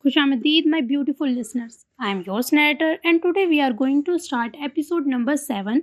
Khush Ahmadid, my beautiful listeners. I am your narrator, and today we are going to start episode number 7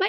by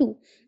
2.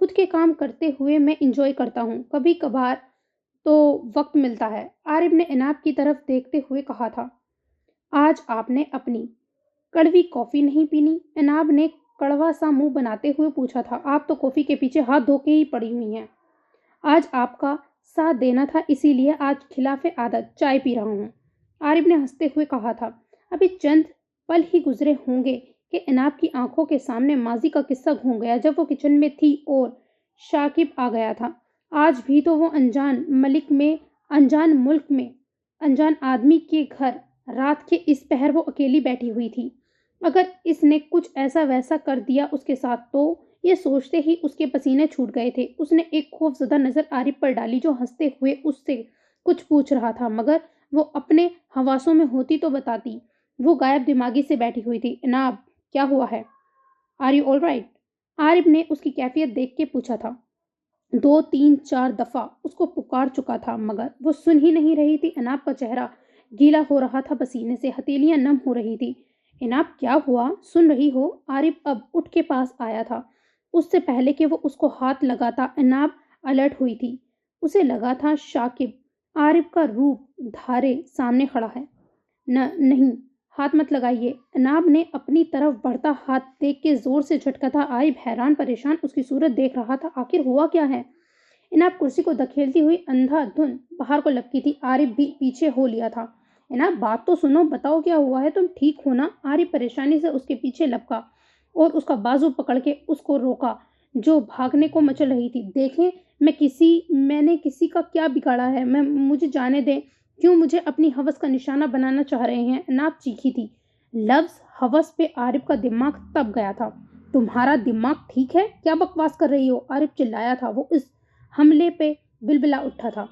خود کے کام کرتے ہوئے میں enjoy کرتا ہوں، کبھی کبھار تو وقت ملتا ہے۔ عارف نے عناب کی طرف دیکھتے ہوئے کہا تھا۔ آج آپ نے اپنی کڑوی کافی نہیں پینی؟ عناب نے کڑوا سا منہ بناتے ہوئے پوچھا تھا۔ آپ تو کافی کے پیچھے ہاتھ دھو کے ہی پڑی ہوئی ہیں۔ آج آپ کا ساتھ دینا تھا، اسی لیے آج خلاف عادت چائے پی رہا ہوں، عارف نے ہنستے ہوئے کہا تھا۔ ابھی چند پل ہی گزرے ہوں گے کہ عناب کی آنکھوں کے سامنے ماضی کا قصہ گھوم گیا، جب وہ کچن میں تھی اور شاکب آ گیا تھا۔ آج بھی تو وہ انجان ملک میں انجان آدمی کے گھر رات کے اس پہر وہ اکیلی بیٹھی ہوئی تھی۔ اگر اس نے کچھ ایسا ویسا کر دیا اس کے ساتھ تو یہ سوچتے ہی اس کے پسینے چھوٹ گئے تھے۔ اس نے ایک خوف زدہ نظر عارف پر ڈالی جو ہنستے ہوئے اس سے کچھ پوچھ رہا تھا، مگر وہ اپنے حواسوں میں ہوتی تو بتاتی۔ وہ غائب دماغی سے بیٹھی ہوئی تھی۔ عناب، کیا ہوا ہے؟ Are you all right? Arif نے اس کی کیفیت دیکھ کے پوچھا تھا۔ 2 3 4 دفعہ اس کو پکار چکا تھا مگر وہ سن ہی نہیں رہی تھی۔ عناب کا چہرہ گیلا ہو رہا تھا پسینے سے، ہتھیلیاں نم ہو رہی تھی۔ عناب، کیا ہوا؟ سن رہی ہو؟ عارف اب اٹھ کے پاس آیا تھا۔ اس سے پہلے کہ وہ اس کو ہاتھ لگاتا عناب الرٹ ہوئی تھی۔ اسے لگا تھا شاکب عارف کا روپ دھارے سامنے کھڑا ہے۔ نہیں، ہاتھ مت لگائیے۔ عناب نے اپنی طرف بڑھتا ہاتھ دیکھ کے زور سے جھٹکا تھا۔ عارف حیران پریشان اس کی صورت دیکھ رہا تھا۔ آخر ہوا کیا ہے؟ عناب کرسی کو دھکیلتی ہوئی اندھا دھن باہر کو لپکی تھی۔ عارف بھی پیچھے ہو لیا تھا۔ عناب، بات تو سنو، بتاؤ کیا ہوا ہے؟ تم ٹھیک ہو نا؟ عارف پریشانی سے اس کے پیچھے لپکا اور اس کا بازو پکڑ کے اس کو روکا جو بھاگنے کو مچل رہی تھی۔ دیکھیں، میں نے کسی کا کیا بگاڑا ہے؟ مجھے جانے دیں۔ کیوں مجھے اپنی ہوس کا نشانہ بنانا چاہ رہے ہیں؟ عناب چیخی تھی۔ لفظ ہوس پہ عارف کا دماغ تپ گیا تھا۔ تمہارا دماغ ٹھیک ہے؟ کیا بکواس کر رہی ہو؟ عارف چلایا تھا۔ وہ اس حملے پہ بلبلا اٹھا تھا۔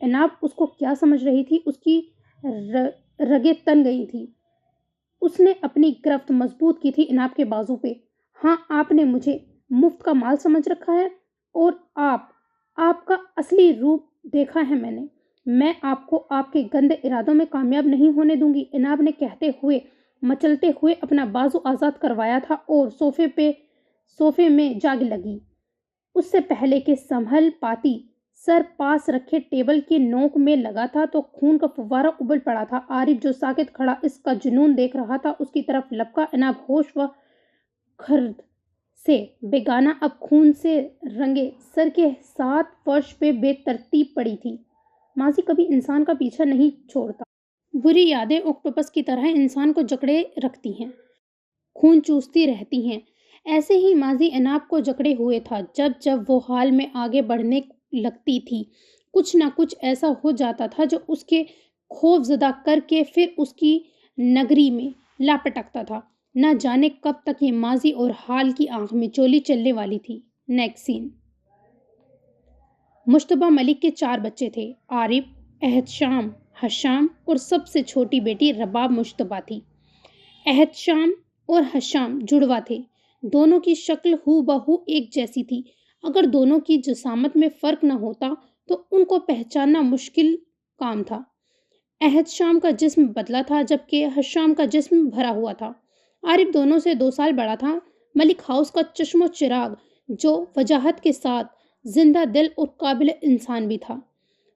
عناب اس کو کیا سمجھ رہی تھی؟ اس کی رگیں تن گئی تھی۔ اس نے اپنی گرفت مضبوط کی تھی عناب کے بازو پہ۔ ہاں، آپ نے مجھے مفت کا مال سمجھ رکھا ہے اور آپ کا اصلی روپ دیکھا ہے میں آپ کو آپ کے گندے ارادوں میں کامیاب نہیں ہونے دوں گی، عناب نے کہتے ہوئے مچلتے ہوئے اپنا بازو آزاد کروایا تھا اور صوفے میں جاگ لگی۔ اس سے پہلے کہ سنبھل پاتی، سر پاس رکھے ٹیبل کی نوک میں لگا تھا تو خون کا فوارہ ابل پڑا تھا۔ عارف جو ساکت کھڑا اس کا جنون دیکھ رہا تھا اس کی طرف لپکا۔ عناب ہوش و خرد سے بیگانہ اب خون سے رنگے سر کے ساتھ فرش پہ بے ترتیب پڑی تھی۔ ماضی کبھی انسان کا پیچھا نہیں چھوڑتا۔ بری یادیں اوکٹوپس کی طرح انسان کو جکڑے رکھتی ہیں، خون چوستی رہتی ہیں۔ ایسے ہی ماضی عناب کو جکڑے ہوئے تھا۔ جب وہ حال میں آگے بڑھنے لگتی تھی، کچھ نہ کچھ ایسا ہو جاتا تھا جو اس کے خوف زدہ کر کے پھر اس کی نگری میں لا پٹکتا تھا۔ نہ جانے کب تک یہ ماضی اور حال کی آنکھ میں چولی چلنے والی تھی۔ نیکسٹ سین۔ مشتبہ ملک کے 4 بچے تھے، عارف، احتشام، حشام اور سب سے چھوٹی بیٹی رباب مشتبہ تھی۔ احتشام اور حشام جڑوا تھے۔ دونوں کی شکل ہو بہو ایک جیسی تھی۔ اگر دونوں کی جسامت میں فرق نہ ہوتا تو ان کو پہچاننا مشکل کام تھا۔ احتشام کا جسم بدلا تھا جبکہ حشام کا جسم بھرا ہوا تھا۔ عارف دونوں سے 2 سال بڑا تھا۔ ملک ہاؤس کا چشم و چراغ جو وجاہت کے ساتھ زندہ دل اور قابل انسان بھی تھا۔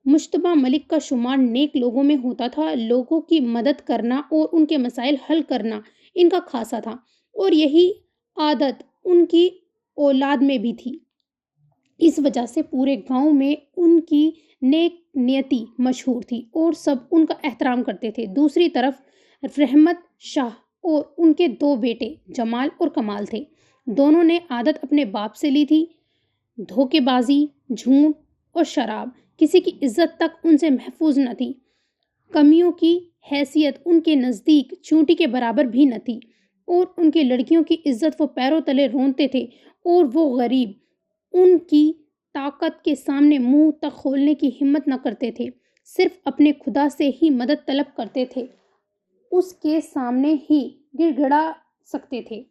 مشتبہ ملک کا شمار نیک لوگوں میں ہوتا تھا۔ لوگوں کی مدد کرنا اور ان کے مسائل حل کرنا ان کا خاصہ تھا اور یہی عادت ان کی اولاد میں بھی تھی۔ اس وجہ سے پورے گاؤں میں ان کی نیک نیتی مشہور تھی اور سب ان کا احترام کرتے تھے۔ دوسری طرف رحمت شاہ اور ان کے 2 بیٹے جمال اور کمال تھے۔ دونوں نے عادت اپنے باپ سے لی تھی۔ دھوکے بازی، جھوٹ اور شراب، کسی کی عزت تک ان سے محفوظ نہ تھی۔ کمیوں کی حیثیت ان کے نزدیک چونٹی کے برابر بھی نہ تھی اور ان کی لڑکیوں کی عزت وہ پیروں تلے رونتے تھے اور وہ غریب ان کی طاقت کے سامنے منہ تک کھولنے کی ہمت نہ کرتے تھے، صرف اپنے خدا سے ہی مدد طلب کرتے تھے، اس کے سامنے ہی گڑ گڑا سکتے تھے،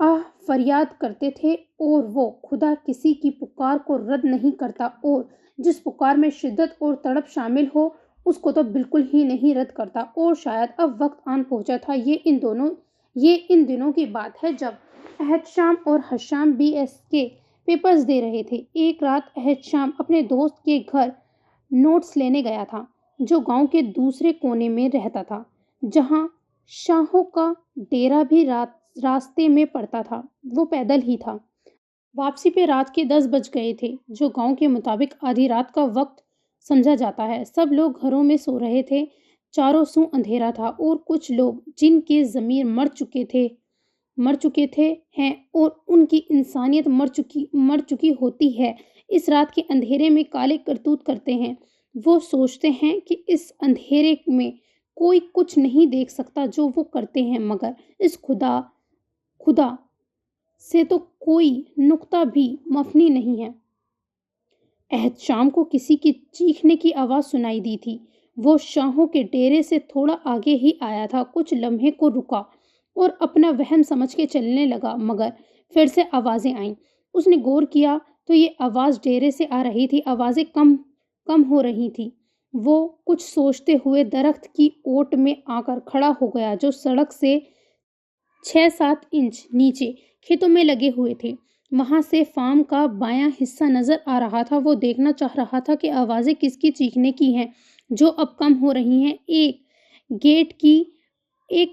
آہ فریاد کرتے تھے اور وہ خدا کسی کی پکار کو رد نہیں کرتا اور جس پکار میں شدت اور تڑپ شامل ہو اس کو تو بالکل ہی نہیں رد کرتا۔ اور شاید اب وقت آن پہنچا تھا۔ یہ ان دنوں کی بات ہے جب احتشام اور حشام BS کے پیپرز دے رہے تھے۔ ایک رات عہد شام اپنے دوست کے گھر نوٹس لینے گیا تھا، جو گاؤں کے دوسرے کونے میں رہتا تھا، جہاں شاہوں کا ڈیرا بھی راستے میں پڑتا تھا۔ وہ پیدل ہی تھا۔ واپسی پہ رات کے 10 بج گئے تھے، جو گاؤں کے مطابق آدھی رات کا وقت سمجھا جاتا ہے۔ سب لوگ گھروں میں سو رہے تھے، چاروں سو اندھیرا تھا، اور کچھ لوگ جن کے ضمیر مر چکے تھے ہیں اور ان کی انسانیت مر چکی ہوتی ہے، اس رات کے اندھیرے میں کالے کرتوت کرتے ہیں۔ وہ سوچتے ہیں کہ اس اندھیرے میں کوئی کچھ نہیں دیکھ سکتا جو وہ کرتے ہیں، مگر اس خدا سے تو کوئی نقطہ بھی مفنی نہیں ہے۔ عہد شام کو کسی کی چیخنے کی آواز سنائی دی تھی۔ وہ شاہوں کے ڈیرے سے تھوڑا آگے ہی آیا تھا، کچھ لمحے کو رکا اور اپنا وہم سمجھ کے چلنے لگا، مگر پھر سے آوازیں آئیں۔ اس نے غور کیا تو یہ آواز ڈیرے سے آ رہی تھی۔ آوازیں کم ہو رہی تھی۔ وہ کچھ سوچتے ہوئے درخت کی اوٹ میں آ کر کھڑا ہو گیا، جو سڑک سے 6-7 انچ نیچے کھیتوں میں لگے ہوئے تھے۔ وہاں سے فارم کا بایاں حصہ نظر آ رہا تھا۔ وہ دیکھنا چاہ رہا تھا کہ آوازیں کس کی چیخنے کی ہیں، جو اب کم ہو رہی ہیں۔ ایک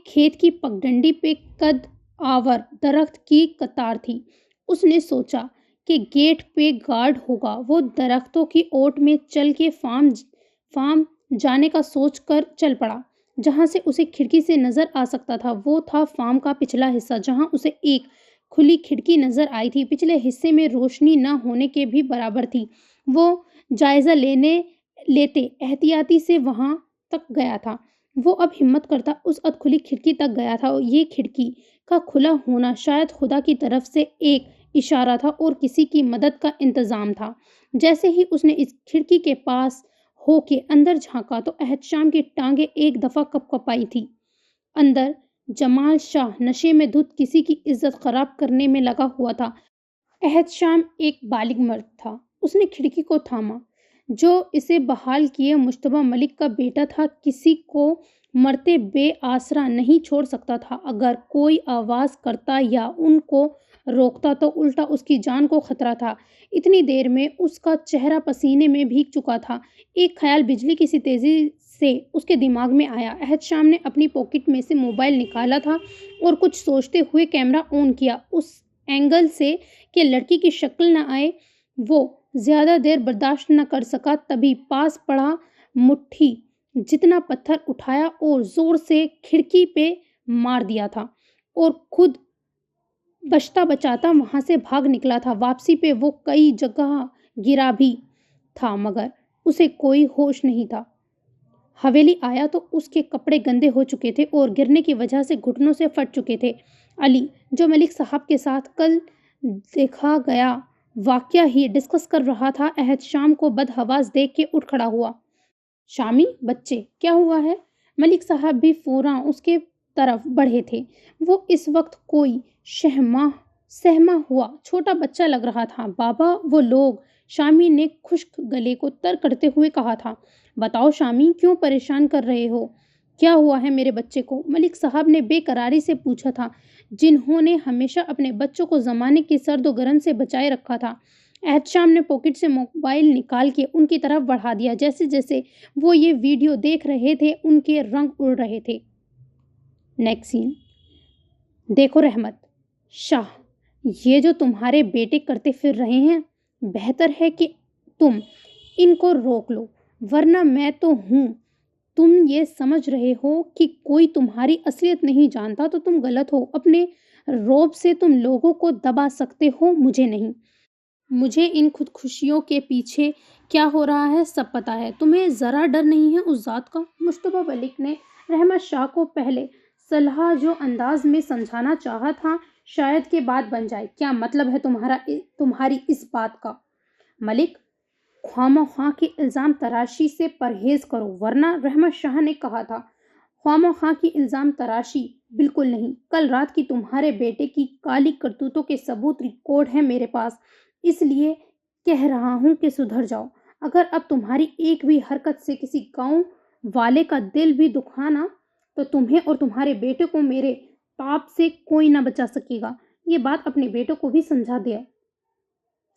کھیت کی پگڈنڈی پہ قد آور درخت کی قطار تھی۔ اس نے سوچا کہ گیٹ پہ گارڈ ہوگا۔ وہ درختوں کی اوٹ میں چل کے فارم جانے کا سوچ کر چل پڑا، جہاں سے اسے کھڑکی سے نظر آ سکتا تھا۔ وہ تھا فارم کا پچھلا حصہ، جہاں اسے ایک کھلی کھڑکی نظر آئی تھی۔ پچھلے حصے میں روشنی نہ ہونے کے بھی برابر تھی۔ وہ جائزہ لیتے احتیاطی سے وہاں تک گیا تھا۔ وہ اب ہمت کرتا اس ادھ کھلی کھڑکی تک گیا تھا۔ یہ کھڑکی کا کھلا ہونا شاید خدا کی طرف سے ایک اشارہ تھا اور کسی کی مدد کا انتظام تھا۔ جیسے ہی اس نے اس کھڑکی کے پاس ہو کے اندر جھانکا تو عہد شام کی ٹانگیں ایک دفعہ کپکپائی تھی۔ اندر جمال شاہ نشے میں دھت کسی کی عزت خراب کرنے میں لگا ہوا تھا۔ عہد شام ایک بالغ مرد تھا۔ اس نے کھڑکی کو تھاما۔ جو اسے بحال کیے مشتبہ ملک کا بیٹا تھا، کسی کو مرتے بے آسرا نہیں چھوڑ سکتا تھا۔ اگر کوئی آواز کرتا یا ان کو روکتا تو الٹا اس کی جان کو خطرہ تھا۔ اتنی دیر میں اس کا چہرہ پسینے میں بھیگ چکا تھا۔ ایک خیال بجلی کی سی تیزی سے اس کے دماغ میں آیا۔ عہد شام نے اپنی پاکٹ میں سے موبائل نکالا تھا اور کچھ سوچتے ہوئے کیمرہ آن کیا، اس اینگل سے کہ لڑکی کی شکل نہ آئے۔ وہ زیادہ دیر برداشت نہ کر سکا، تبھی پاس پڑا مٹھی جتنا پتھر اٹھایا اور زور سے کھڑکی پہ مار دیا تھا، اور خود بچتا بچاتا وہاں سے بھاگ نکلا تھا۔ واپسی پہ وہ کئی جگہ گرا بھی تھا، مگر اسے کوئی ہوش نہیں تھا۔ حویلی آیا تو اس کے کپڑے گندے ہو چکے تھے اور گرنے کی وجہ سے گھٹنوں سے پھٹ چکے تھے۔ علی، جو ملک صاحب کے ساتھ کل دیکھا گیا واقعہ ہی ڈسکس کر رہا تھا، عہد شام کو بدحواس دیکھ کے اٹھ کھڑا ہوا۔ شامی بچے، کیا ہوا ہے؟ ملک صاحب بھی فوراً اس کے طرف بڑھے تھے۔ وہ اس وقت کوئی سہما ہوا چھوٹا بچہ لگ رہا تھا۔ بابا، وہ لوگ، شامی نے خشک گلے کو تر کرتے ہوئے کہا تھا۔ بتاؤ شامی، کیوں پریشان کر رہے ہو؟ کیا ہوا ہے میرے بچے کو؟ ملک صاحب نے بے قراری سے پوچھا تھا، جنہوں نے ہمیشہ اپنے بچوں کو زمانے کی سرد و گرم سے بچائے رکھا تھا۔ عہد شام نے پاکٹ سے موبائل نکال کے ان کی طرف بڑھا دیا۔ جیسے جیسے وہ یہ ویڈیو دیکھ رہے تھے، ان کے رنگ اڑ رہے تھے۔ نیکسٹ سین۔ دیکھو رحمت شاہ، یہ جو تمہارے بیٹے کرتے پھر رہے ہیں، بہتر ہے کہ تم ان کو روک لو، ورنہ میں تو ہوں۔ تم یہ سمجھ رہے ہو کہ کوئی تمہاری اصلیت نہیں جانتا تو تم غلط ہو۔ اپنے رعب سے تم لوگوں کو دبا سکتے ہو، مجھے نہیں۔ مجھے ان خودکشیوں کے پیچھے کیا ہو رہا ہے سب پتہ ہے۔ تمہیں ذرا ڈر نہیں ہے اس ذات کا؟ مشتبہ ملک نے رحمت شاہ کو پہلے صلاح جو انداز میں سمجھانا چاہا تھا، شاید کہ بات بن جائے۔ کیا مطلب ہے تمہاری اس بات کا؟ ملک، خواہ کی الزام تراشی سے پرہیز کرو، ورنہ رحمت شاہ نے کہا تھا۔ خواہ کی الزام تراشی بالکل نہیں۔ کل رات کی تمہارے بیٹے کی کالی کرتوتوں کے ثبوت ریکارڈ ہیں میرے پاس، اس لیے کہہ رہا ہوں کہ سدھر جاؤ۔ اگر اب تمہاری ایک بھی حرکت سے کسی گاؤں والے کا دل بھی دکھانا تو تمہیں اور تمہارے بیٹے کو میرے تاپ سے کوئی نہ بچا سکے گا۔ یہ بات اپنے بیٹے کو بھی سمجھا دیا۔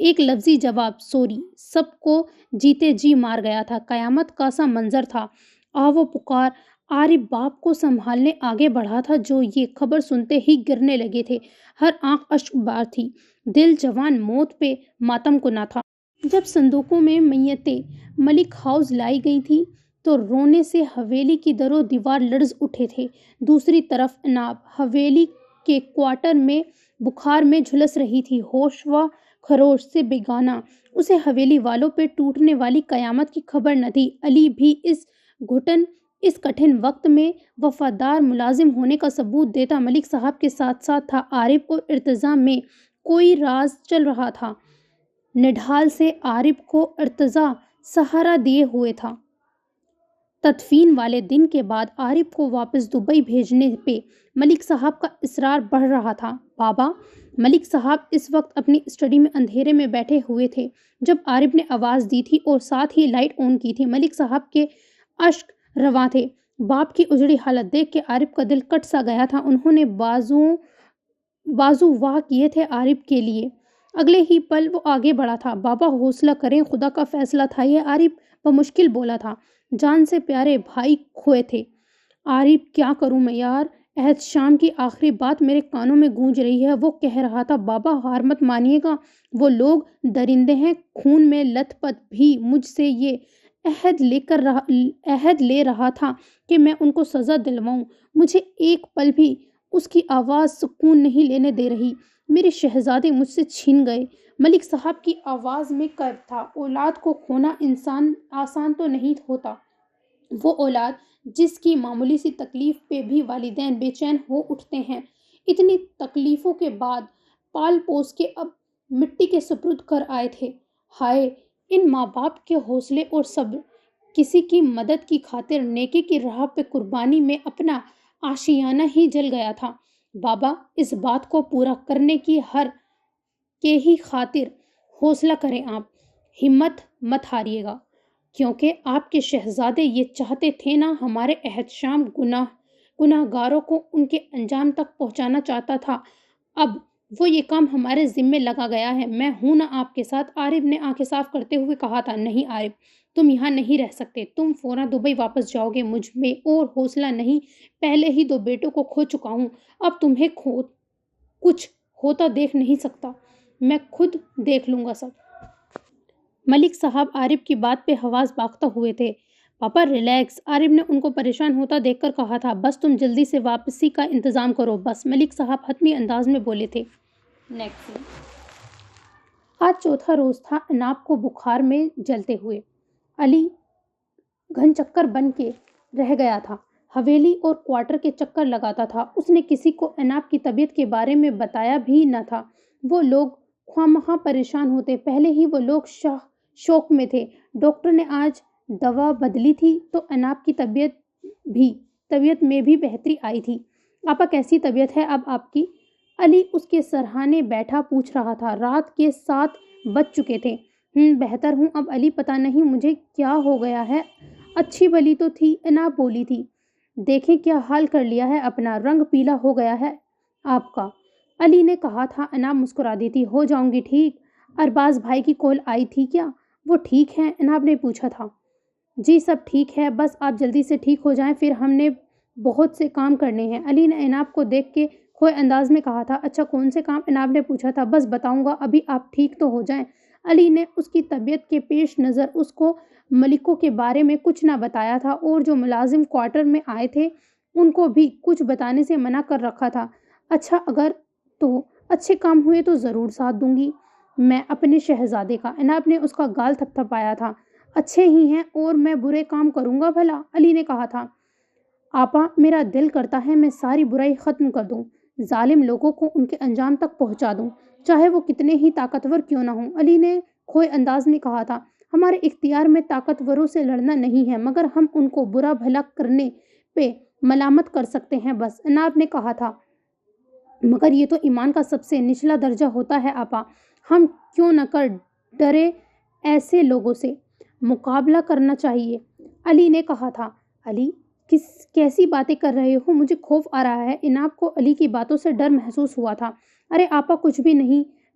ایک لفظی جواب سوری سب کو جیتے جی مار گیا تھا۔ قیامت کا سا منظر تھا۔ وہ پکار عارف باپ کو سنبھالنے آگے بڑھا تھا جو یہ خبر سنتے ہی گرنے لگے تھے۔ ہر آنکھ اشک بار تھی، دل جوان موت پہ ماتم کنا تھا۔ جب صندوقوں میں میتیں ملک ہاؤس لائی گئی تھی تو رونے سے حویلی کی در و دیوار لرز اٹھے تھے۔ دوسری طرف عناب حویلی کے کوارٹر میں بخار میں جھلس رہی تھی، ہوش و خروش سے بیگانہ۔ اسے حویلی والوں پہ ٹوٹنے والی قیامت کی خبر نہ تھی۔ علی بھی اس کٹھن وقت میں وفادار ملازم ہونے کا ثبوت دیتا ملک صاحب کے ساتھ ساتھ تھا۔ عارف اور ارتضیٰ میں کوئی راز چل رہا تھا۔ نڈھال سے عارف کو ارتضیٰ سہارا دیے ہوئے تھا۔ تدفین والے دن کے بعد عارف کو واپس دبئی بھیجنے پہ ملک صاحب کا اصرار بڑھ رہا تھا۔ بابا، ملک صاحب اس وقت اپنی اسٹڈی میں اندھیرے میں بیٹھے ہوئے تھے جب عارف نے آواز دی تھی اور ساتھ ہی لائٹ آن کی تھی۔ ملک صاحب کے اشک رواں تھے۔ باپ کی اجڑی حالت دیکھ کے عارف کا دل کٹ سا گیا تھا۔ انہوں نے بازو واہ کیے تھے عارف کے لیے۔ اگلے ہی پل وہ آگے بڑھا تھا۔ بابا حوصلہ کریں، خدا کا فیصلہ تھا یہ، عارف بمشکل بولا تھا۔ جان سے پیارے بھائی کھوئے تھے۔ عارف کیا کروں میں یار، احتشام کی آخری بات میرے کانوں میں گونج رہی ہے۔ وہ کہہ رہا تھا بابا ہار مت مانیے گا، وہ لوگ درندے ہیں، خون میں لت پت بھی مجھ سے یہ عہد لے رہا تھا کہ میں ان کو سزا دلواؤں۔ مجھے ایک پل بھی اس کی آواز سکون نہیں لینے دے رہی۔ میرے شہزادے مجھ سے چھین گئے۔ ملک صاحب کی آواز میں کرب تھا۔ اولاد کو کھونا آسان تو نہیں ہوتا۔ وہ اولاد جس کی معمولی سی تکلیف پہ بھی والدین بے چین ہو اٹھتے ہیں۔ اتنی تکلیفوں کے بعد پال پوس کے اب مٹی کے سپرد کر آئے تھے۔ ہائے ان ماں باپ کے حوصلے اور صبر! کسی کی مدد کی خاطر نیکی کی راہ پہ قربانی میں اپنا آشیانہ ہی جل گیا تھا۔ بابا اس بات کو پورا کرنے کی ہی خاطر حوصلہ کریں، آپ ہمت مت ہاریے گا، کیونکہ آپ کے شہزادے یہ چاہتے تھے نا، ہمارے احتشام گناہ گاروں کو ان کے انجام تک پہنچانا چاہتا تھا۔ اب وہ یہ کام ہمارے ذمے لگا گیا ہے، میں ہوں نا آپ کے ساتھ۔ عارف نے آنکھیں صاف کرتے ہوئے کہا تھا۔ نہیں عارف، تم یہاں نہیں رہ سکتے، تم فوراً دبئی واپس جاؤ گے۔ مجھ میں اور حوصلہ نہیں، پہلے ہی 2 بیٹوں کو کھو چکا ہوں، اب تمہیں کچھ ہوتا دیکھ نہیں سکتا، میں خود دیکھ لوں گا سب۔ ملک صاحب عارف کی بات پہ حواس باختہ ہوئے تھے۔ پاپا ریلیکس، عارف نے ان کو پریشان ہوتا دیکھ کر کہا تھا۔ بس تم جلدی سے واپسی کا انتظام کرو بس، ملک صاحب حتمی انداز میں بولے تھے۔ نیکسٹ سین۔ آج چوتھا روز تھا عناب کو بخار میں جلتے ہوئے۔ علی گھن چکر بن کے رہ گیا تھا، حویلی اور کوارٹر کے چکر لگاتا تھا۔ اس نے کسی کو عناب کی طبیعت کے بارے میں بتایا بھی نہ تھا۔ وہ لوگ خواہ پریشان ہوتے، پہلے ہی وہ لوگ شوق میں تھے۔ ڈاکٹر نے آج دوا بدلی تھی تو عناب کی طبیعت میں بھی بہتری آئی تھی۔ آپا کیسی طبیعت ہے اب آپ کی؟ علی اس کے سرہانے بیٹھا پوچھ رہا تھا۔ رات کے 7 بج چکے تھے۔ بہتر ہوں اب علی، پتہ نہیں مجھے کیا ہو گیا ہے۔ اچھی بلی تو تھی، عناب بولی تھی۔ دیکھیں کیا حال کر لیا ہے اپنا، رنگ پیلا ہو گیا ہے آپ کا، علی نے کہا تھا۔ عناب مسکرا دی تھی۔ ہو جاؤں گی ٹھیک۔ ارباز بھائی کی کال آئی تھی کیا؟ وہ ٹھیک ہیں؟ عناب نے پوچھا تھا۔ جی سب ٹھیک ہے، بس آپ جلدی سے ٹھیک ہو جائیں، پھر ہم نے بہت سے کام کرنے ہیں، علی نے عناب کو دیکھ کے کھوئے انداز میں کہا تھا۔ اچھا کون سے کام؟ عناب نے پوچھا تھا۔ بس بتاؤں گا، ابھی آپ ٹھیک تو ہو جائیں۔ علی نے اس کی طبیعت کے پیش نظر اس کو ملکوں کے بارے میں کچھ نہ بتایا تھا اور جو ملازم کوارٹر میں آئے تھے ان کو بھی کچھ بتانے سے منع کر رکھا تھا۔ اچھا اگر تو اچھے کام ہوئے تو ضرور ساتھ دوں گی میں اپنے شہزادے کا، عناب نے اس کا گال تھپتھپایا تھا۔ اچھے ہی ہیں اور میں برے کام کروں گا بھلا؟ علی نے کہا تھا۔ آپا میرا دل کرتا ہے میں ساری برائی ختم کر دوں، ظالم لوگوں کو ان کے انجام تک پہنچا دوں، چاہے وہ کتنے ہی طاقتور کیوں نہ ہوں، علی نے کھوئے انداز میں کہا تھا۔ ہمارے اختیار میں طاقتوروں سے لڑنا نہیں ہے، مگر ہم ان کو برا بھلا کرنے پہ ملامت کر سکتے ہیں بس، عناب نے کہا تھا۔ مگر یہ تو ایمان کا سب سے نچلا درجہ ہوتا ہے آپا، ہم کیوں نہ کر ڈرے ایسے لوگوں سے مقابلہ کرنا چاہیے، علی نے کہا تھا۔ علی کیسی باتیں کر رہے ہو، مجھے خوف آ رہا ہے، عناب کو علی کی باتوں سے ڈر محسوس ہوا تھا۔ ارے آپا کچھ بھی نہیں،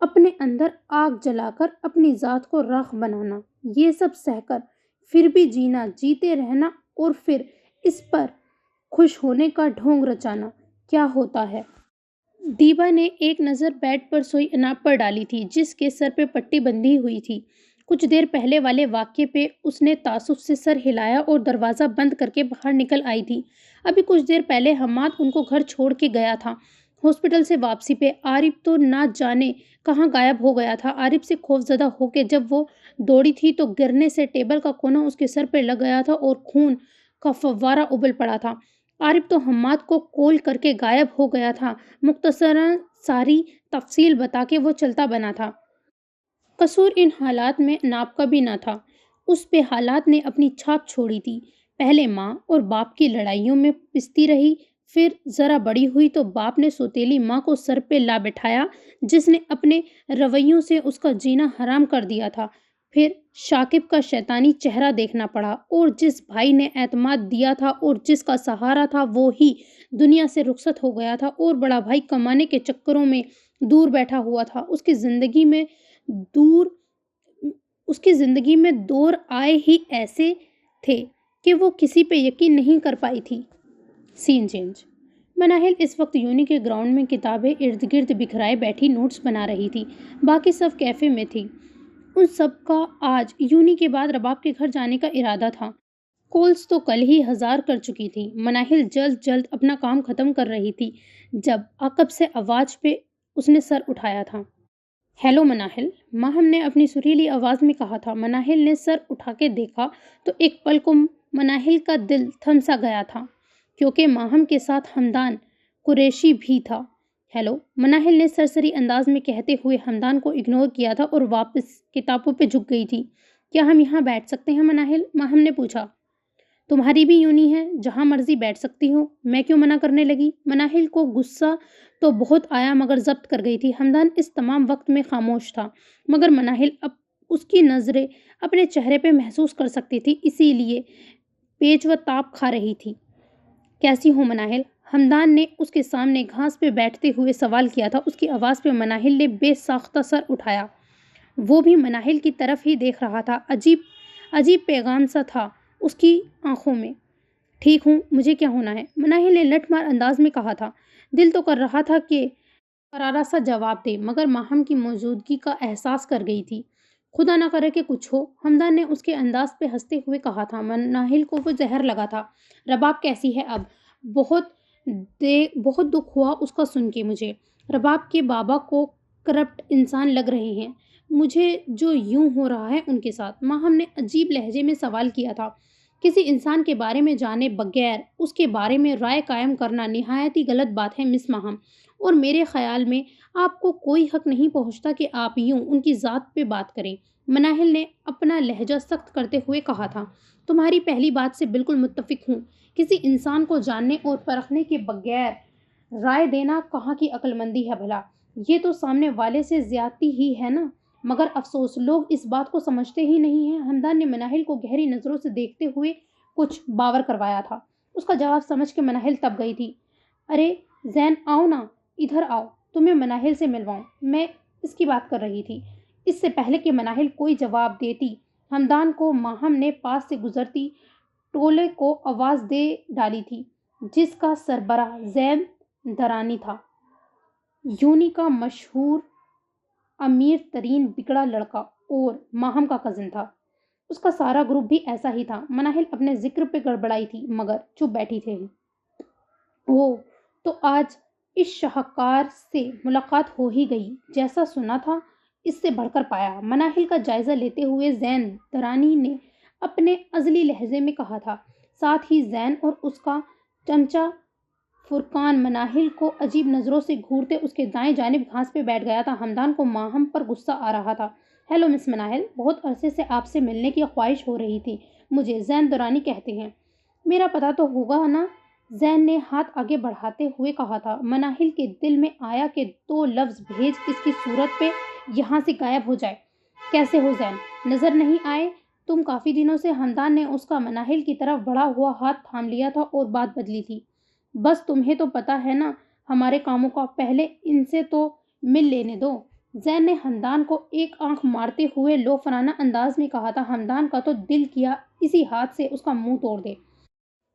اپنے اندر آگ جلا کر اپنی ذات کو راکھ بنانا، یہ سب سہ کر پھر بھی جینا، جیتے رہنا اور پھر اس پر خوش ہونے کا ڈھونگ رچانا، کیا ہوتا ہے؟ دیبا نے ایک نظر بیڈ پر سوئی اناب پر ڈالی تھی جس کے سر پہ پٹی بندھی ہوئی تھی۔ کچھ دیر پہلے والے واقعے پہ اس نے تعصب سے سر ہلایا اور دروازہ بند کر کے باہر نکل آئی تھی۔ ابھی کچھ دیر پہلے حماد ان کو گھر چھوڑ کے گیا تھا۔ ہاسپٹل سے واپسی پہ عارف تو نہ جانے کہاں غائب ہو گیا تھا۔ عارف سے خوفزدہ ہو کے جب وہ دوڑی تھی تو گرنے سے ٹیبل کا کونا اس کے سر پہ لگ گیا تھا اور خون کا فوارہ ابل پڑا تھا۔ عارف تو حماد کو کال کر کے غائب ہو گیا تھا۔ مختصراً ساری تفصیل بتا کے وہ چلتا بنا تھا۔ قصور ان حالات میں اناب کا بھی نہ تھا، اس پہ حالات نے اپنی چھاپ چھوڑی تھی۔ پہلے ماں اور باپ کی لڑائیوں میں پستی رہی، پھر ذرا بڑی ہوئی تو باپ نے سوتیلی ماں کو سر پہ لا بٹھایا جس نے اپنے رویوں سے اس کا جینا حرام کر دیا تھا۔ پھر شاکب کا شیطانی چہرہ دیکھنا پڑا اور جس بھائی نے اعتماد دیا تھا اور جس کا سہارا تھا وہ ہی دنیا سے رخصت ہو گیا تھا اور بڑا بھائی کمانے کے چکروں میں دور بیٹھا ہوا تھا۔ اس کی زندگی میں دور آئے ہی ایسے تھے کہ وہ کسی پہ یقین نہیں کر پائی تھی۔ سین چینج۔ مناہل اس وقت یونی کے گراؤنڈ میں کتابیں ارد گرد بکھرائے بیٹھی نوٹس بنا رہی تھی، باقی سب کیفے میں تھی۔ ان سب کا آج یونی کے بعد رباب کے گھر جانے کا ارادہ تھا۔ کالز تو کل ہی 1000 کر چکی تھی۔ مناہل جلد جلد اپنا کام ختم کر رہی تھی جب عقب سے آواز پہ اس نے سر اٹھایا تھا۔ ہیلو مناہل، ماہم نے اپنی سریلی آواز میں کہا تھا۔ مناہل نے سر اٹھا کے دیکھا تو ایک پل کو مناہل کا دل تھم سا گیا تھا کیونکہ ماہم کے ساتھ حمدان قریشی بھی تھا۔ ہیلو، مناہل نے سرسری انداز میں کہتے ہوئے حمدان کو اگنور کیا تھا اور واپس کتابوں پہ جھک گئی تھی۔ کیا ہم یہاں بیٹھ سکتے ہیں مناہل؟ ماہم نے پوچھا۔ تمہاری بھی یونی ہے، جہاں مرضی بیٹھ سکتی ہو، میں کیوں منع کرنے لگی؟ مناہل کو غصہ تو بہت آیا مگر ضبط کر گئی تھی۔ حمدان اس تمام وقت میں خاموش تھا مگر مناہل اب اس کی نظریں اپنے چہرے پہ محسوس کر سکتی تھی، اسی لیے پیچ و تاب کھا رہی تھی۔ کیسی ہو مناہل؟ حمدان نے اس کے سامنے گھاس پہ بیٹھتے ہوئے سوال کیا تھا۔ اس کی آواز پہ مناہل نے بے ساختہ سر اٹھایا۔ وہ بھی مناہل کی طرف ہی دیکھ رہا تھا۔ عجیب پیغام سا تھا اس کی آنکھوں میں۔ ٹھیک ہوں، مجھے کیا ہونا ہے؟ مناہل نے لٹ مار انداز میں کہا تھا۔ دل تو کر رہا تھا کہ کرارا سا جواب دے مگر ماہم کی موجودگی کا احساس کر گئی تھی۔ خدا نہ کرے کہ کچھ ہو، حمدان نے اس کے انداز پہ ہنستے ہوئے کہا تھا۔ مناہل کو وہ زہر لگا تھا۔ رباب کیسی ہے اب؟ بہت دکھ ہوا اس کا سن کے مجھے۔ رباب کے بابا کو کرپٹ انسان لگ رہے ہیں مجھے جو یوں ہو رہا ہے ان کے ساتھ۔ ماہم نے عجیب لہجے میں سوال کیا تھا۔ کسی انسان کے بارے میں جانے بغیر اس کے بارے میں رائے قائم کرنا نہایت ہی غلط بات ہے مس ماہم، اور میرے خیال میں آپ کو کوئی حق نہیں پہنچتا کہ آپ یوں ان کی ذات پہ بات کریں۔ مناہل نے اپنا لہجہ سخت کرتے ہوئے کہا تھا۔ تمہاری پہلی بات سے بالکل متفق ہوں۔ کسی انسان کو جاننے اور پرکھنے کے بغیر رائے دینا کہاں کی عقل مندی ہے بھلا؟ یہ تو سامنے والے سے زیادتی ہی ہے نا؟ مگر افسوس لوگ اس بات کو سمجھتے ہی نہیں ہیں۔ حمدان نے مناہل کو گہری نظروں سے دیکھتے ہوئے کچھ باور کروایا تھا۔ اس کا جواب سمجھ کے مناہل تب گئی تھی۔ ارے زین آؤ نا، ادھر آؤ، تمہیں مناہل سے ملواؤں، میں اس کی بات کر رہی تھی۔ اس سے پہلے کہ مناہل کوئی جواب دیتی حمدان کو ماہم نے پاس سے گزرتی ٹولے کو آواز دے ڈالی تھی جس کا سربراہ زین درانی تھا، یونی کا مشہور امیر ترین بگڑا لڑکا اور ماہم کا کزن تھا۔ اس کا سارا گروپ بھی ایسا ہی تھا۔ مناہل اپنے ذکر پہ گڑبڑائی تھی مگر چپ بیٹھی تھی۔ اوہ، تو آج اس شاہکار سے ملاقات ہو ہی گئی، جیسا سنا تھا اس سے بڑھ کر پایا۔ مناہل کا جائزہ لیتے ہوئے زین درانی نے اپنے ازلی لہجے میں کہا تھا۔ ساتھ ہی زین اور اس کا چمچہ فرقان مناہل کو عجیب نظروں سے گھورتے اس کے دائیں جانب گھاس پہ بیٹھ گیا تھا۔ حمدان کو ماہم پر غصہ آ رہا تھا۔ ہیلو مس مناہل، بہت عرصے سے آپ سے ملنے کی خواہش ہو رہی تھی مجھے، زین درانی کہتے ہیں۔ میرا پتہ تو ہوگا نا؟ زین نے ہاتھ آگے بڑھاتے ہوئے کہا تھا۔ مناہل کے دل میں آیا کہ 2 لفظ بھیج اس کی صورت پہ یہاں سے غائب ہو جائے۔ کیسے ہو زین؟ نظر نہیں آئے تم کافی دنوں سے؟ حمدان نے اس کا مناہل کی طرف بڑھا ہوا ہاتھ تھام لیا تھا اور بات بدلی تھی۔ بس تمہیں تو پتہ ہے نا ہمارے کاموں کا، پہلے ان سے تو مل لینے دو۔ زین نے ہمدان کو ایک آنکھ مارتے ہوئے لوفرانہ انداز میں کہا تھا، ہمدان کا تو دل کیا اسی ہاتھ سے اس کا منہ توڑ دے۔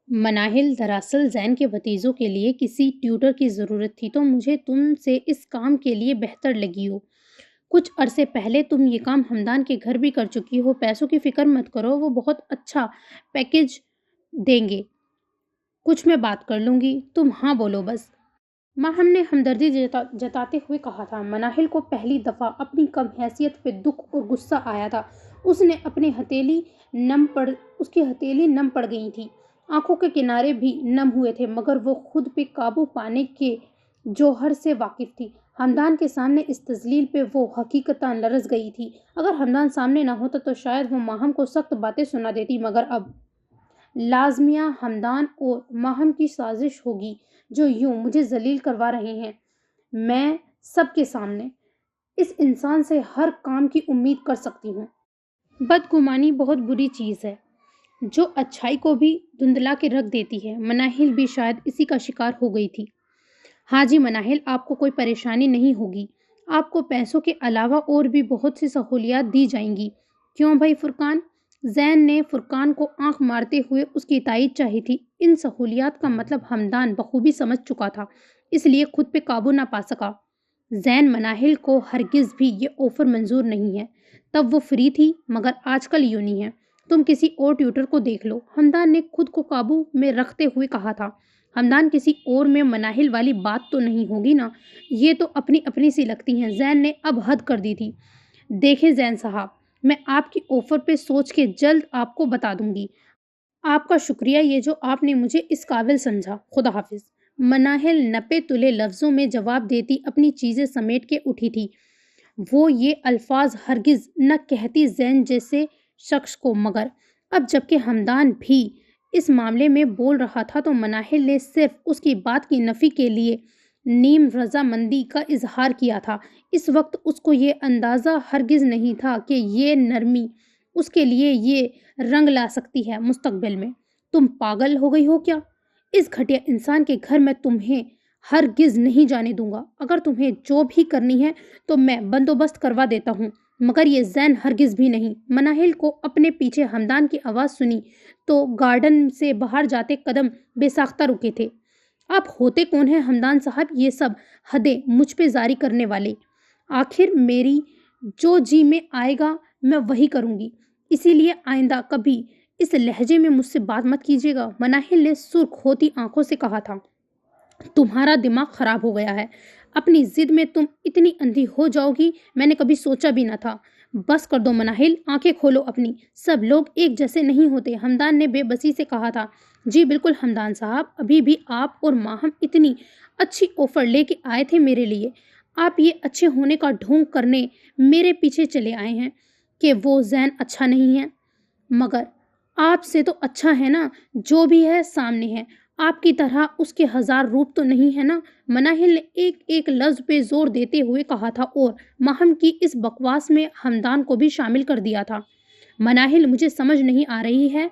مناہل، دراصل زین کے بھتیجوں کے لیے کسی ٹیوٹر کی ضرورت تھی تو مجھے تم سے اس کام کے لیے بہتر لگی ہو۔ کچھ عرصے پہلے تم یہ کام ہمدان کے گھر بھی کر چکی ہو۔ پیسوں کی فکر مت کرو، وہ بہت اچھا پیکیج دیں گے۔ کچھ میں بات کر لوں گی، تم ہاں بولو بس۔ ماہم نے ہمدردی جتاتے ہوئے کہا تھا۔ مناہل کو پہلی دفعہ اپنی کم حیثیت پہ دکھ اور غصہ آیا تھا۔ اس کی ہتھیلی نم پڑ گئی تھی، آنکھوں کے کنارے بھی نم ہوئے تھے، مگر وہ خود پہ قابو پانے کے جوہر سے واقف تھی۔ ہمدان کے سامنے اس تذلیل پہ وہ حقیقتاً لرز گئی تھی۔ اگر ہمدان سامنے نہ ہوتا تو شاید وہ ماہم کو سخت باتیں سنا دیتی، مگر اب لازمیہ ہمدان اور ماہم کی سازش ہوگی جو یوں مجھے ذلیل کروا رہے ہیں۔ میں سب کے سامنے اس انسان سے ہر کام کی امید کر سکتی ہوں۔ بدگمانی بہت بری چیز ہے جو اچھائی کو بھی دھندلا کے رکھ دیتی ہے۔ مناہل بھی شاید اسی کا شکار ہو گئی تھی۔ ہاں جی مناہل، آپ کو کوئی پریشانی نہیں ہوگی۔ آپ کو پیسوں کے علاوہ اور بھی بہت سی سہولیات دی جائیں گی۔ کیوں بھائی فرقان؟ زین نے فرقان کو آنکھ مارتے ہوئے اس کی تائید چاہی تھی۔ ان سہولیات کا مطلب ہمدان بخوبی سمجھ چکا تھا، اس لیے خود پہ قابو نہ پا سکا۔ زین، مناہل کو ہرگز بھی یہ آفر منظور نہیں ہے۔ تب وہ فری تھی، مگر آج کل یوں نہیں ہے۔ تم کسی اور ٹیوٹر کو دیکھ لو، ہمدان نے خود کو قابو میں رکھتے ہوئے کہا تھا۔ ہمدان کسی اور میں مناہل والی بات تو نہیں ہوگی نا؟ یہ تو اپنی اپنی سی لگتی ہیں۔ زین نے اب حد کر دی تھی۔ دیکھیں زین صاحب، میں آپ کی آفر پہ سوچ کے جلد آپ کو بتا دوں گی۔ آپ کا شکریہ یہ جو آپ نے مجھے اس قابل سمجھا۔ خدا حافظ۔ مناہل نپے تلے لفظوں میں جواب دیتی اپنی چیزیں سمیٹ کے اٹھی تھی۔ وہ یہ الفاظ ہرگز نہ کہتی زین جیسے شخص کو، مگر اب جبکہ ہمدان بھی اس معاملے میں بول رہا تھا تو مناہل نے صرف اس کی بات کی نفی کے لیے نیم رضامندی کا اظہار کیا تھا۔ اس وقت اس کو یہ اندازہ ہرگز نہیں تھا کہ یہ نرمی اس کے لیے یہ رنگ لا سکتی ہے مستقبل میں۔ تم پاگل ہو گئی ہو کیا؟ اس گھٹیا انسان کے گھر میں تمہیں ہرگز نہیں جانے دوں گا۔ اگر تمہیں جو بھی کرنی ہے تو میں بندوبست کروا دیتا ہوں، مگر یہ زین ہرگز بھی نہیں۔ مناہل کو اپنے پیچھے ہمدان کی آواز سنی تو گارڈن سے باہر جاتے قدم بے ساختہ رکے تھے۔ آپ ہوتے کون ہیں ہمدان صاحب یہ سب حدیں مجھ پہ جاری کرنے والے؟ آخر میری جو جی میں آئے گا میں وہی کروں گی، اسی لیے آئندہ کبھی اس لہجے میں مجھ سے بات مت کیجیے گا۔ مناہل نے سرخ ہوتی آنکھوں سے کہا تھا۔ تمہارا دماغ خراب ہو گیا ہے، اپنی ضد میں تم اتنی اندھی ہو جاؤ گی میں نے کبھی سوچا بھی نہ تھا۔ بس کر دو مناہل، آنکھیں کھولو اپنی، سب لوگ ایک جیسے نہیں ہوتے۔ ہمدان نے بے بسی سے کہا تھا۔ جی بالکل ہمدان صاحب، ابھی بھی آپ اور ماہم اتنی اچھی آفر لے کے آئے تھے میرے لیے۔ آپ یہ اچھے ہونے کا ڈھونگ کرنے میرے پیچھے چلے آئے ہیں کہ وہ زین اچھا نہیں ہے، مگر آپ سے تو اچھا ہے نا، جو بھی ہے سامنے ہے، آپ کی طرح اس کے ہزار روپ تو نہیں ہے نا؟ مناہل نے ایک ایک لفظ پہ زور دیتے ہوئے کہا تھا اور ماہم کی اس بکواس میں ہمدان کو بھی شامل کر دیا تھا۔ مناہل، مجھے سمجھ نہیں آ رہی ہے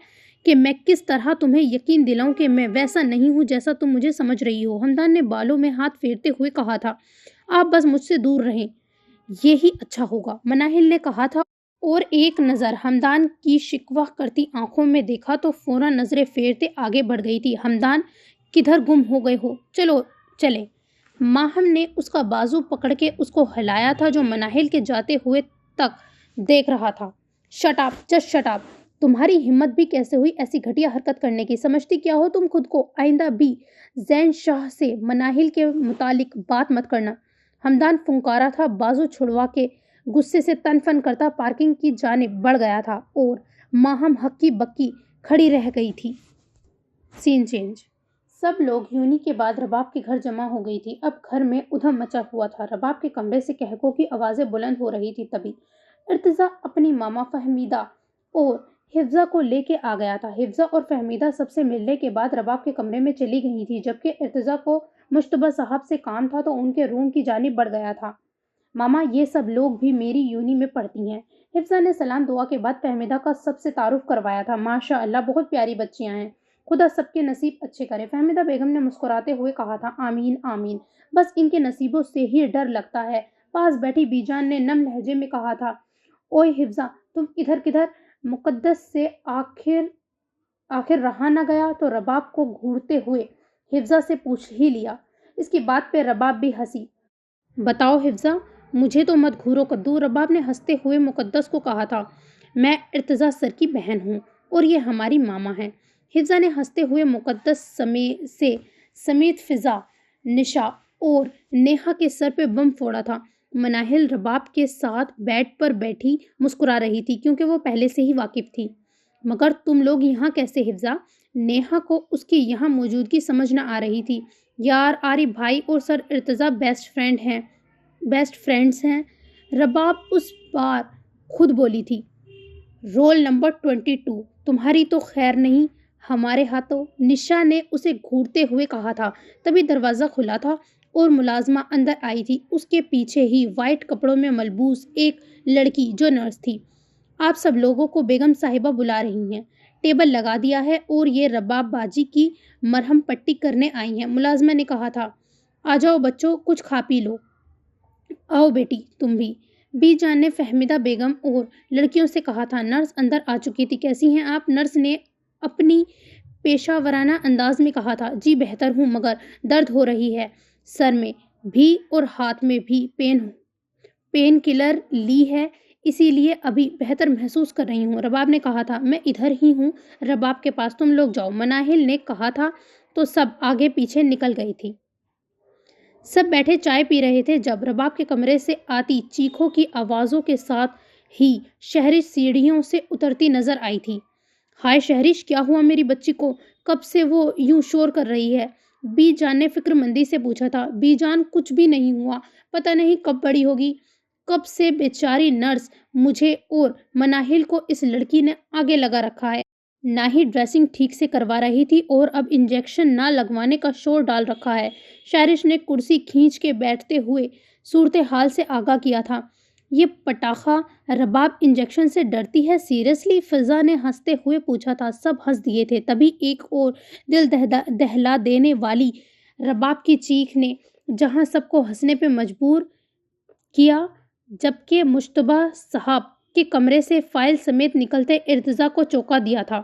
کہ میں کس طرح تمہیں یقین دلاؤں کہ میں ویسا نہیں ہوں جیسا تم مجھے سمجھ رہی ہو۔ ہمدان نے بالوں میں ہاتھ پھیرتے ہوئے کہا تھا۔ آپ بس مجھ سے دور رہیں، یہی اچھا ہوگا، مناہل نے کہا تھا اور ایک نظر ہمدان کی شکوہ کرتی آنکھوں میں دیکھا تو فوراً نظریں پھیرتے آگے بڑھ گئی تھی۔ ہمدان، کدھر گم ہو گئے ہو؟ چلو چلیں۔ ماہم نے اس کا بازو پکڑ کے اس کو ہلایا تھا جو مناہل کے جاتے ہوئے تک دیکھ رہا تھا۔ Shut up, just shut up. تمہاری ہمت بھی کیسے ہوئی ایسی گھٹیا حرکت کرنے کی؟ سمجھتی کیا ہو تم خود کو؟ آئندہ بھی زین شاہ سے مناہل کے متعلق بات مت کرنا۔ ہمدان پھنکارا تھا، بازو چھڑوا کے غصے سے تن فن کرتا پارکنگ کی جانب بڑھ گیا تھا اور ماہم ہکی بکی کھڑی رہ گئی تھی۔ سین چینج۔ سب لوگ یونی کے بعد رباب کے گھر جمع ہو گئی تھی۔ اب گھر میں ادھم مچا ہوا تھا۔ رباب کے کمرے سے قہقہوں کی آوازیں بلند ہو رہی تھی۔ تبھی ارتضیٰ اپنی ماما فہمیدہ اور حفظہ کو لے کے آ گیا تھا۔ حفظہ اور فہمیدہ سب سے ملنے کے بعد رباب کے کمرے میں چلی گئی تھی، جبکہ ارتضیٰ کو مشتبہ صاحب سے کام تھا تو ان کے روم کی جانب بڑھ گیا تھا۔ ماما، یہ سب لوگ بھی میری یونی میں پڑھتی ہیں۔ حفظہ نے سلام دعا کے بعد فہمیدہ کا سب سے تعارف کروایا تھا۔ ماشاء اللہ، بہت پیاری بچیاں ہیں، خدا سب کے نصیب اچھے کرے۔ فہمیدہ بیگم نے مسکراتے ہوئے کہا تھا۔ آمین آمین، بس ان کے نصیبوں سے ہی ڈر لگتا ہے، پاس بیٹھی بی جان نے نم لہجے میں کہا تھا، اوئے حفظہ، تم ادھر کدھر؟ مقدس سے آخر رہا نہ گیا تو رباب کو گھورتے ہوئے حفظہ سے پوچھ ہی لیا۔ اس کی بات پہ رباب بھی ہنسی۔ بتاؤ حفظہ، مجھے تو مت گھورو کدو، رباب نے ہنستے ہوئے مقدس کو کہا تھا۔ میں ارتضیٰ سر کی بہن ہوں اور یہ ہماری ماما ہیں۔ حفظہ نے ہنستے ہوئے مقدس سمیت فضا، نشا اور نیہا کے سر پہ بم پھوڑا تھا۔ مناہل رباب کے ساتھ بیڈ پر بیٹھی مسکرا رہی تھی کیونکہ وہ پہلے سے ہی واقف تھی۔ مگر تم لوگ یہاں کیسے حفظہ؟ نیہا کو اس کی یہاں موجودگی سمجھ نہ آ رہی تھی۔ یار عارف بھائی اور سر ارتضیٰ بیسٹ فرینڈز ہیں، رباب اس بار خود بولی تھی۔ رول نمبر 22، تمہاری تو خیر نہیں ہمارے ہاتھوں، نشا نے اسے گھورتے ہوئے کہا تھا۔ تبھی دروازہ کھلا تھا اور ملازمہ اندر آئی تھی، اس کے پیچھے ہی وائٹ کپڑوں میں ملبوس ایک لڑکی جو نرس تھی۔ آپ سب لوگوں کو بیگم صاحبہ بلا رہی ہیں، ٹیبل لگا دیا ہے اور یہ رباب باجی کی مرہم پٹی کرنے آئی ہیں، ملازمہ نے کہا تھا۔ آ جاؤ بچوں، کچھ کھا پی لو۔ آؤ بیٹی تم بھی، بی جان نے فہمیدہ بیگم اور لڑکیوں سے کہا تھا۔ نرس اندر آ چکی تھی۔ کیسی ہیں آپ؟ نرس نے اپنی پیشہ ورانہ انداز میں کہا تھا۔ جی بہتر ہوں، مگر درد ہو رہی ہے، سر میں بھی اور ہاتھ میں بھی پین کلر لی ہے، اسی لیے ابھی بہتر محسوس کر رہی ہوں، رباب نے کہا تھا۔ میں ادھر ہی ہوں رباب کے پاس، تم لوگ جاؤ، مناہل نے کہا تھا تو سب آگے پیچھے نکل گئی تھی۔ سب بیٹھے چائے پی رہے تھے جب رباب کے کمرے سے آتی چیخوں کی آوازوں کے ساتھ ہی شہرش سیڑھیوں سے اترتی نظر آئی تھی۔ ہائے شہرش، کیا ہوا میری بچی کو؟ کب سے وہ یوں شور کر رہی ہے؟ بی جان نے فکر مندی سے پوچھا تھا۔ بی جان، کچھ بھی نہیں ہوا، پتہ نہیں کب بڑی ہوگی۔ کب سے بیچاری نرس مجھے اور مناہل کو اس لڑکی نے آگے لگا رکھا ہے، نہ ہی ڈریسنگ ٹھیک سے کروا رہی تھی اور اب انجیکشن نہ لگوانے کا شور ڈال رکھا ہے۔ شہرش نے کرسی کھینچ کے بیٹھتے ہوئے صورتحال سے آگاہ کیا تھا۔ یہ پٹاخہ رباب انجیکشن سے ڈرتی ہے سیریسلی؟ فضا نے ہنستے ہوئے پوچھا تھا۔ سب ہنس دیے تھے۔ تبھی ایک اور دل دہلا دینے والی رباب کی چیخ نے جہاں سب کو ہنسنے پہ مجبور کیا، جبکہ مشتبہ صاحب کے کمرے سے فائل سمیت نکلتے ارتضیٰ کو چونکا دیا تھا۔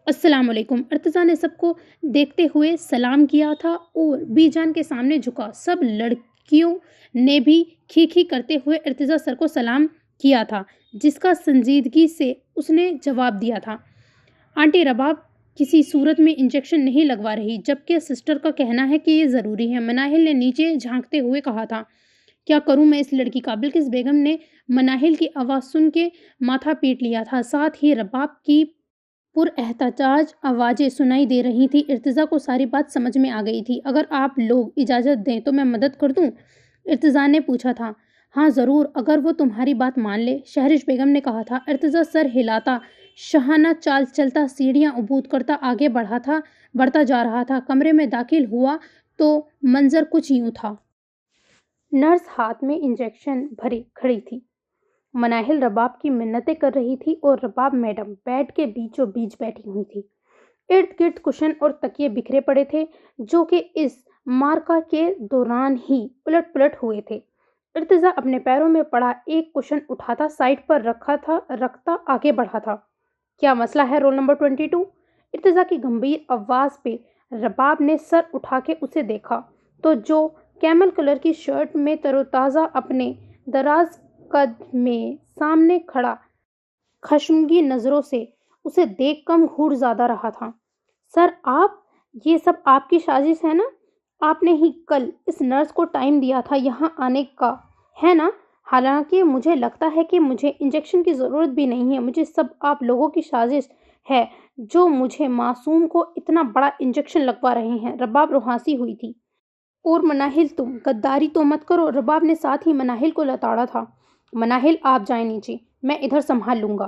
السلام علیکم، ارتضیٰ نے سب کو دیکھتے ہوئے سلام کیا تھا اور بی جان کے سامنے جھکا۔ سب لڑکیوں نے بھی کھی کرتے ہوئے ارتضیٰ سر کو سلام کیا تھا، جس کا سنجیدگی سے اس نے جواب دیا تھا۔ آنٹی، رباب کسی صورت میں انجیکشن نہیں لگوا رہی، جبکہ سسٹر کا کہنا ہے کہ یہ ضروری ہے، مناہل نے نیچے جھانکتے ہوئے کہا تھا۔ کیا کروں میں اس لڑکی کا؟ بلکس بیگم نے مناہل کی آواز سن کے ماتھا پیٹ لیا تھا، ساتھ ہی رباب کی پر احتجاج آوازیں سنائی دے رہی تھی۔ ارتضیٰ کو ساری بات سمجھ میں آ گئی تھی۔ اگر آپ لوگ اجازت دیں تو میں مدد کر دوں؟ ارتضیٰ نے پوچھا تھا۔ ہاں ضرور، اگر وہ تمہاری بات مان لے، شہرش بیگم نے کہا تھا۔ ارتضیٰ سر ہلاتا شاہانہ چال چلتا سیڑھیاں عبور کرتا آگے بڑھتا جا رہا تھا۔ کمرے میں داخل ہوا تو منظر کچھ یوں تھا۔ نرس ہاتھ میں انجیکشن بھرے کھڑی تھی، مناہل رباب کی منتیں کر رہی تھی اور رباب میڈم بیڈ کے بیچوں بیچ بیٹھی ہوئی تھی۔ ارد گرد کشن اور تکیے بکھرے پڑے تھے جو کہ اس معرکہ کے دوران ہی الٹ پلٹ ہوئے تھے۔ ارتضیٰ اپنے پیروں میں پڑا ایک کشن اٹھاتا سائڈ پر رکھتا آگے بڑھا تھا۔ کیا مسئلہ ہے رول نمبر 22؟ ارتضیٰ کی گمبھیر آواز پہ رباب نے سر اٹھا کے اسے دیکھا تو جو کیمل کلر کی شرٹ میں تر و تازہ اپنے دراز قد میں سامنے کھڑا خشمگین نظروں سے اسے دیکھ کم گھور زیادہ رہا تھا۔ سر آپ، یہ سب آپ کی سازش ہے نا؟ آپ نے ہی کل اس نرس کو ٹائم دیا تھا یہاں آنے کا، ہے نا؟ حالانکہ مجھے لگتا ہے کہ مجھے انجیکشن کی ضرورت بھی نہیں ہے، مجھے سب آپ لوگوں کی سازش ہے جو مجھے معصوم کو اتنا بڑا انجیکشن لگوا رہے ہیں۔ رباب روحانسی ہوئی تھی۔ اور مناہل، تم غداری تو مت کرو، رباب نے ساتھ ہی مناہل کو لتاڑا تھا۔ مناہل آپ جائیں نیچے، میں ادھر سنبھال لوں گا،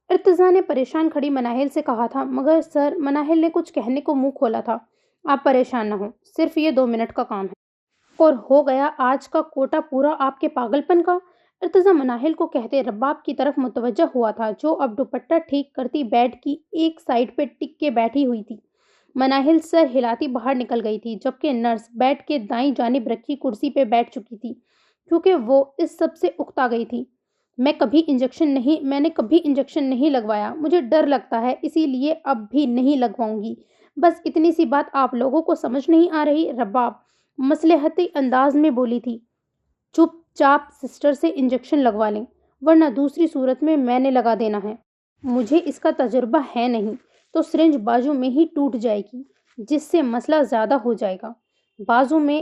ارتضیٰ نے پریشان کھڑی مناہل سے کہا تھا۔ مگر سر، مناہل نے کچھ کہنے کو منہ کھولا تھا۔ آپ پریشان نہ ہوں، صرف یہ 2 منٹ کا کام ہے اور ہو گیا آج کا کوٹا پورا آپ کے پاگل پن کا، ارتضیٰ مناہل کو کہتے رباب کی طرف متوجہ ہوا تھا جو اب دوپٹہ ٹھیک کرتی بیڈ کی ایک سائڈ پہ ٹک کے بیٹھی ہوئی تھی۔ مناہل سر ہلاتی باہر نکل گئی تھی، جبکہ نرس بیڈ کے دائیں جانب رکھی کرسی پہ بیٹھ چکی تھی۔ کیونکہ وہ اس سب سے اکتا گئی تھی۔ میں نے کبھی انجیکشن نہیں لگوایا، مجھے ڈر لگتا ہے، اسی لیے اب بھی نہیں لگواؤں گی۔ بس اتنی سی بات آپ لوگوں کو سمجھ نہیں آ رہی؟ رباب مصلحتی انداز میں بولی تھی۔ چپ چاپ سسٹر سے انجیکشن لگوا لیں، ورنہ دوسری صورت میں نے لگا دینا ہے۔ مجھے اس کا تجربہ ہے نہیں تو سرنج بازو میں ہی ٹوٹ جائے گی، جس سے مسئلہ زیادہ ہو جائے گا۔ بازو میں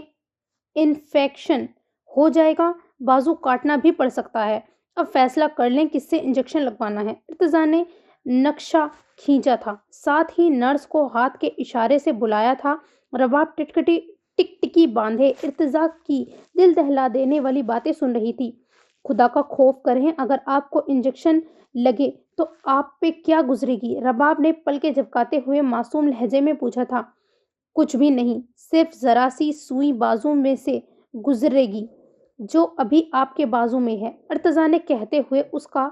انفیکشن ہو جائے گا، بازو کاٹنا بھی پڑ سکتا ہے۔ اب فیصلہ کر لیں کس سے انجیکشن لگوانا ہے۔ ارتضیٰ نے نقشہ کھینچا تھا، ساتھ ہی نرس کو ہاتھ کے اشارے سے بلایا تھا۔ رباب ٹکٹکی باندھے ارتضیٰ کی دل دہلا دینے والی باتیں سن رہی تھی۔ خدا کا خوف کریں، اگر آپ کو انجیکشن لگے تو آپ پہ کیا گزرے گی؟ رباب نے پلکیں جھپکاتے ہوئے معصوم لہجے میں پوچھا تھا۔ کچھ بھی نہیں، صرف ذرا سی سوئی بازو میں سے گزرے گی جو ابھی آپ کے بازو میں ہے۔ ارتضیٰ نے کہتے ہوئے اس کا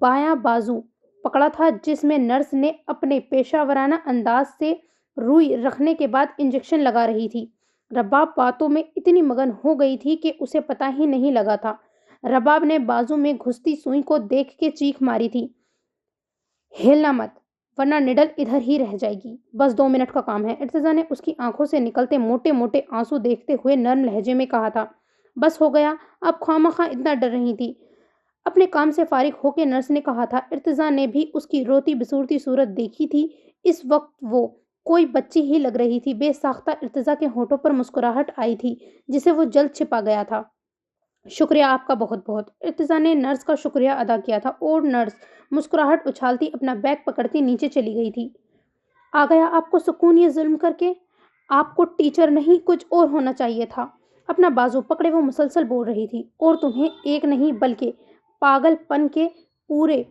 بایاں بازو پکڑا تھا جس میں نرس نے اپنے پیشہ ورانہ انداز سے روئی رکھنے کے بعد انجیکشن لگا رہی تھی۔ رباب باتوں میں اتنی مگن ہو گئی تھی کہ اسے پتہ ہی نہیں لگا تھا۔ رباب نے بازو میں گھستی سوئی کو دیکھ کے چیخ ماری تھی۔ ہلنا مت، ورنہ نڈل ادھر ہی رہ جائے گی۔ بس 2 منٹ کا کام ہے۔ ارتضیٰ نے اس کی آنکھوں سے نکلتے موٹے موٹے آنسو دیکھتے ہوئے نرم لہجے میں کہا تھا۔ بس ہو گیا، آپ خواہ اتنا ڈر رہی تھی۔ اپنے کام سے فارغ ہو کے نرس نے کہا تھا۔ ارتضیٰ نے بھی اس کی روتی بسورتی صورت دیکھی تھی۔ اس وقت وہ کوئی بچی ہی لگ رہی تھی۔ بے ساختہ ارتضیٰ کے ہونٹوں پر مسکراہٹ آئی تھی جسے وہ جلد چھپا گیا تھا۔ شکریہ آپ کا بہت بہت۔ ارتضیٰ نے نرس کا شکریہ ادا کیا تھا اور نرس مسکراہٹ اچھالتی اپنا بیگ پکڑتی نیچے چلی گئی تھی۔ آ گیا آپ کو سکون یہ ظلم کر کے؟ آپ کو ٹیچر نہیں کچھ اور ہونا چاہیے تھا۔ اپنا بازو پکڑے وہ مسلسل بول رہی تھی۔ اور تمہیں ایک نہیں بلکہ پاگل پن کے پورے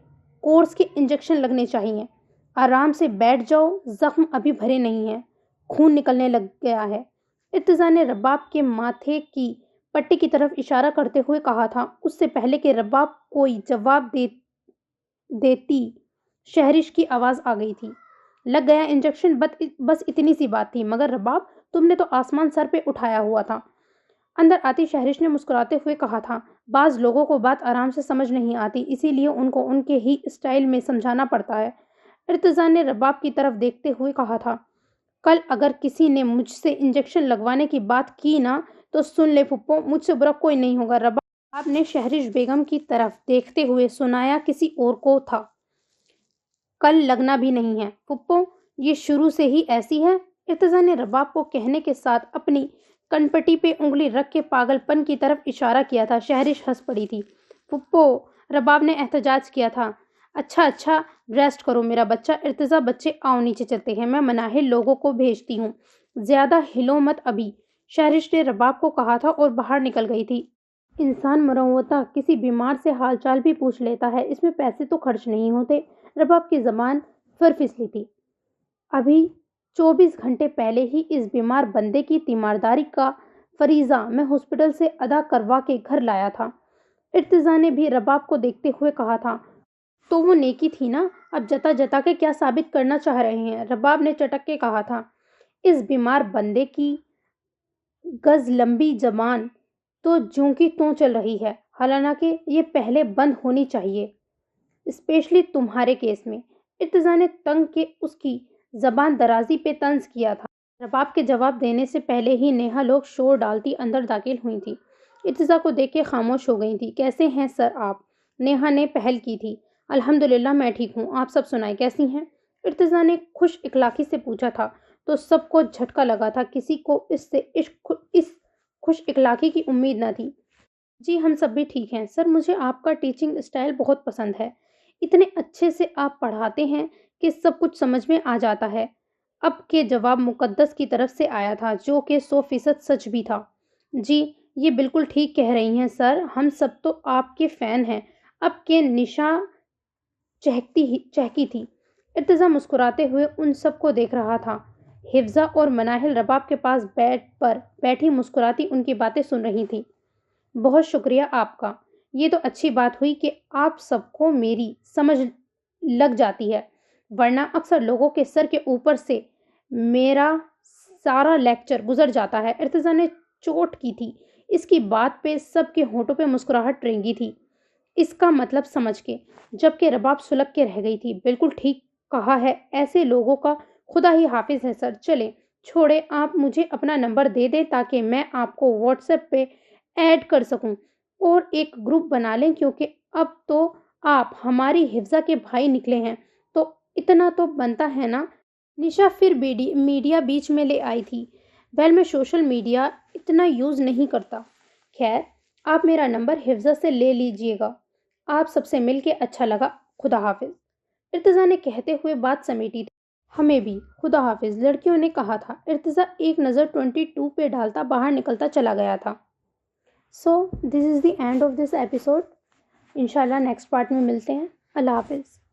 کورس کے انجیکشن لگنے چاہیے۔ آرام سے بیٹھ جاؤ، زخم ابھی بھرے نہیں ہیں، خون نکلنے لگ گیا ہے۔ ارتضیٰ نے رباب کے ماتھے کی پٹی کی طرف اشارہ کرتے ہوئے کہا تھا۔ اس سے پہلے کہ رباب کوئی جواب دیتی شہرش کی آواز آ گئی تھی۔ لگ گیا انجیکشن، بس اتنی سی بات تھی، مگر رباب تم نے تو آسمان سر پہ اٹھایا ہوا تھا۔ اندر آتی شہرش نے مسکراتے ہوئے کہا تھا۔ بعض لوگوں کو بات آرام سے سمجھ نہیں آتی، اسی لیے ان کو ان کے ہی اسٹائل میں سمجھانا پڑتا ہے۔ ارتضیٰ نے رباب کی طرف دیکھتے ہوئے کہا تھا۔ کل اگر کسی نے مجھ سے انجیکشن لگوانے کی بات کی نا تو سن لے پھپھو، مجھ سے برا کوئی نہیں ہوگا۔ رباب نے شہرش بیگم کی طرف دیکھتے ہوئے سنایا، کسی اور کو تھا۔ کل لگنا بھی نہیں ہے پھپھو، یہ شروع سے ہی ایسی ہے۔ ارتضیٰ نے رباب کو کہنے کے ساتھ اپنی کنپٹی پہ انگلی رکھ کے پاگل پن کی طرف اشارہ کیا تھا۔ شہرش ہنس پڑی تھی۔ پھپھو، رباب نے احتجاج کیا تھا۔ اچھا ریسٹ کرو میرا بچہ۔ ارتضیٰ بچے آؤ نیچے چلتے ہیں، میں مناہل لوگوں کو بھیجتی ہوں، زیادہ ہلو مت ابھی، شہرش نے رباب کو کہا تھا اور باہر نکل گئی تھی۔ انسان مروتہ کسی بیمار سے حال چال بھی پوچھ لیتا ہے، اس میں پیسے تو خرچ نہیں ہوتے۔ رباب کی زبان پھر پھسلی تھی۔ ابھی 24 گھنٹے پہلے ہی اس بیمار بندے کی تیمارداری کا فریضہ میں ہاسپٹل سے ادا کروا کے گھر لایا تھا۔ ارتضیٰ نے بھی رباب کو دیکھتے ہوئے کہا تھا۔ تو وہ نیکی تھی نا، اب جتا کے کیا ثابت کرنا چاہ رہے ہیں؟ رباب نے چٹک کے کہا تھا۔ اس بیمار بندے کی گز لمبی زبان تو جوں کی توں چل رہی ہے، حالانکہ یہ پہلے بند ہونی چاہیے، اسپیشلی تمہارے کیس میں۔ ارتضیٰ نے تنگ کے اس کی زبان درازی پہ طنز کیا تھا۔ رباب کے جواب دینے سے پہلے ہی نیہا لوگ شور ڈالتی اندر داخل ہوئی تھی۔ ارتضیٰ کو دیکھ کے خاموش ہو گئی تھی۔ کیسے ہیں سر آپ؟ نیہا نے پہل کی تھی۔ الحمدللہ میں ٹھیک ہوں، آپ سب سنائیں کیسی ہیں؟ ارتضیٰ نے خوش اخلاقی سے پوچھا تھا تو سب کو جھٹکا لگا تھا، کسی کو اس سے اس خوش اخلاقی کی امید نہ تھی۔ جی ہم سب بھی ٹھیک ہیں سر، مجھے آپ کا ٹیچنگ اسٹائل بہت پسند ہے، اتنے اچھے سے آپ پڑھاتے ہیں کہ سب کچھ سمجھ میں آ جاتا ہے۔ اب کے جواب مقدس کی طرف سے آیا تھا، جو کہ 100% سچ بھی تھا۔ جی یہ بالکل ٹھیک کہہ رہی ہیں سر، ہم سب تو آپ کے فین ہیں۔ اب کے نشا چہکی تھی۔ ارتضیٰ مسکراتے ہوئے ان سب کو دیکھ رہا تھا۔ حفظہ اور مناہل رباب کے پاس بیڈ پر بیٹھی مسکراتی ان کی باتیں سن رہی تھی۔ بہت شکریہ آپ کا، یہ تو اچھی بات ہوئی کہ آپ سب کو میری سمجھ لگ جاتی ہے، ورنہ اکثر لوگوں کے سر کے اوپر سے میرا سارا لیکچر گزر جاتا ہے۔ ارتضیٰ نے چوٹ کی تھی اس کی بات پہ سب کے ہونٹوں پہ مسکراہٹ رینگی تھی، اس کا مطلب سمجھ کے، جبکہ رباب سلگ کے رہ گئی تھی۔ بالکل ٹھیک کہا ہے، ایسے لوگوں کا خدا ہی حافظ ہے سر۔ چلیں چھوڑے، آپ مجھے اپنا نمبر دے دیں تاکہ میں آپ کو واٹس ایپ پہ ایڈ کر سکوں اور ایک گروپ بنا لیں، کیونکہ اب تو آپ ہماری حفظہ کے بھائی نکلے ہیں، تو اتنا تو بنتا ہے نا۔ نشا پھر میڈیا بیچ میں لے آئی تھی۔ میں سوشل میڈیا اتنا یوز نہیں کرتا۔ خیر، آپ میرا نمبر حفظہ سے لے لیجئے گا۔ آپ سب سے مل کے اچھا لگا، خدا حافظ۔ ارتضیٰ نے کہتے ہوئے بات سمیٹی تھی۔ ہمیں بھی، خدا حافظ، لڑکیوں نے کہا تھا۔ ارتضیٰ ایک نظر 22 پہ ڈالتا باہر نکلتا چلا گیا تھا۔ So this is the end of this episode. انشاءاللہ نیکسٹ پارٹ میں ملتے ہیں۔ اللہ حافظ۔